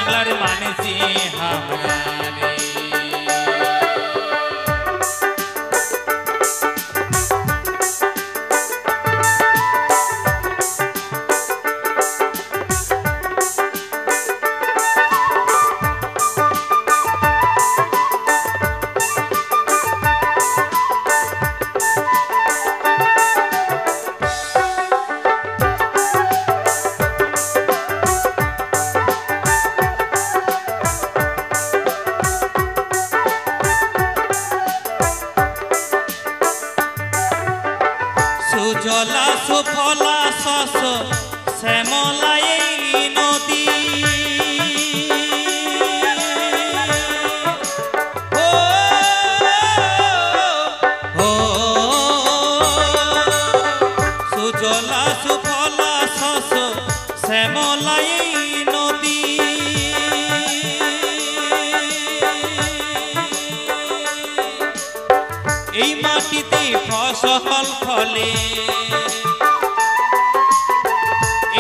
বাংলার মানছি আমরা রে। সুজলা সুফলা শস্য শ্যামলা এই নদী ও ও সুজলা সুফলা শস্য শ্যামলা এই নদী এই মাটিতে ফসল ফলে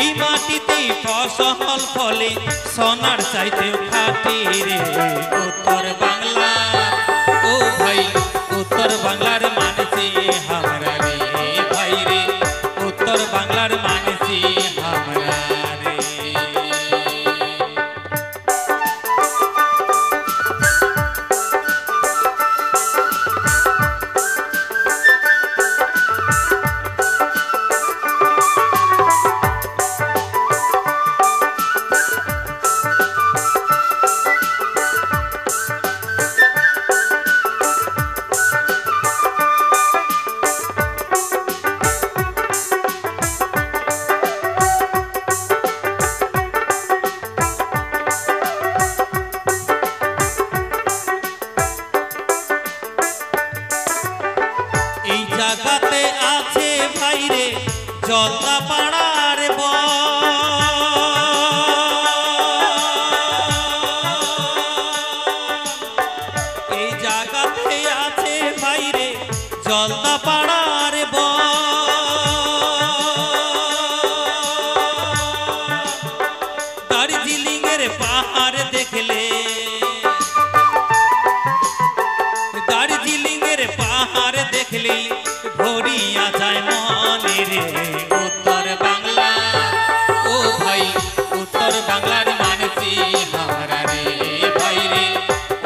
এই মাটিতে ফসল ফলে সোনার চাইতেও খাঁটি রে উত্তর বাংলা ও ভাই উত্তর বাংলার মানছি আমরা রে ভাই রে উত্তর বাংলার মানছি আমরা রে। এই জায়গাতে আছে ভাইরে জলদাপাড়ার এই জায়গাতে আছে ভাইরে জলদাপাড়ার দার্জিলিং এর পাহাড় দেখলে দার্জিলিং এর পাহাড় দেখলে ভরিয়া যায় মনে রে উত্তর বাংলা ও ভাই উত্তর বাংলার মানছি আমরা রে ভাই রে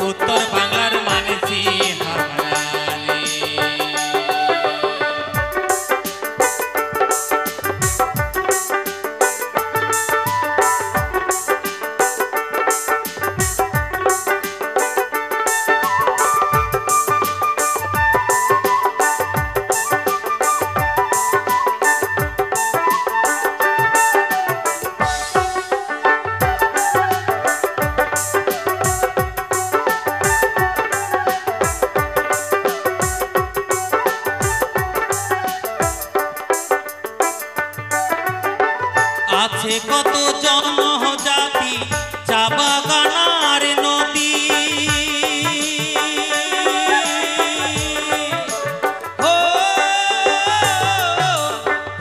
উত্তর বাংলার মানছি আমরা রে। আছে কত জনজাতি চা বাগানার নদী ও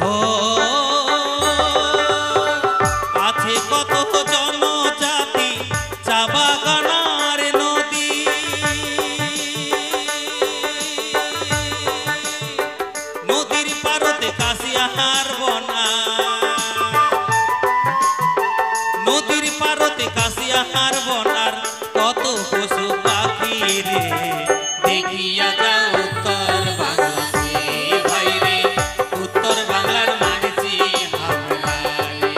ও আছে কত জনজাতি চা বাগানার নদী নদীর পারতে কাশিয়াহার বনা নদীর পারতে কাশিয়াহার বনার কত পশু পাখি রে দেখিয়া যাও উত্তর বাংলা ভাই রে উত্তর বাংলার মানছি আমরা রে।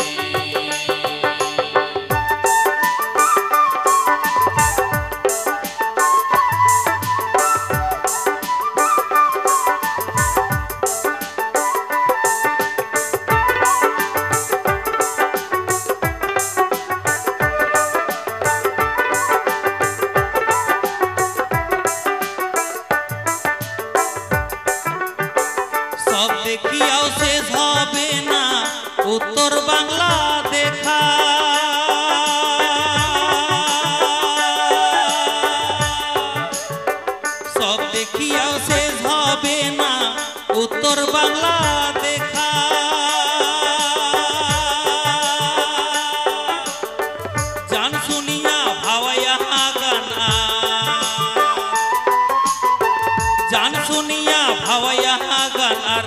সব দেখিয়াও শেষ হবে না উত্তর বাংলা দেখা সব দেখিয়াও শেষ হবে না উত্তর বাংলা দেখা জান শুনি শুনিয়া ভাওয়াইয়া গান আর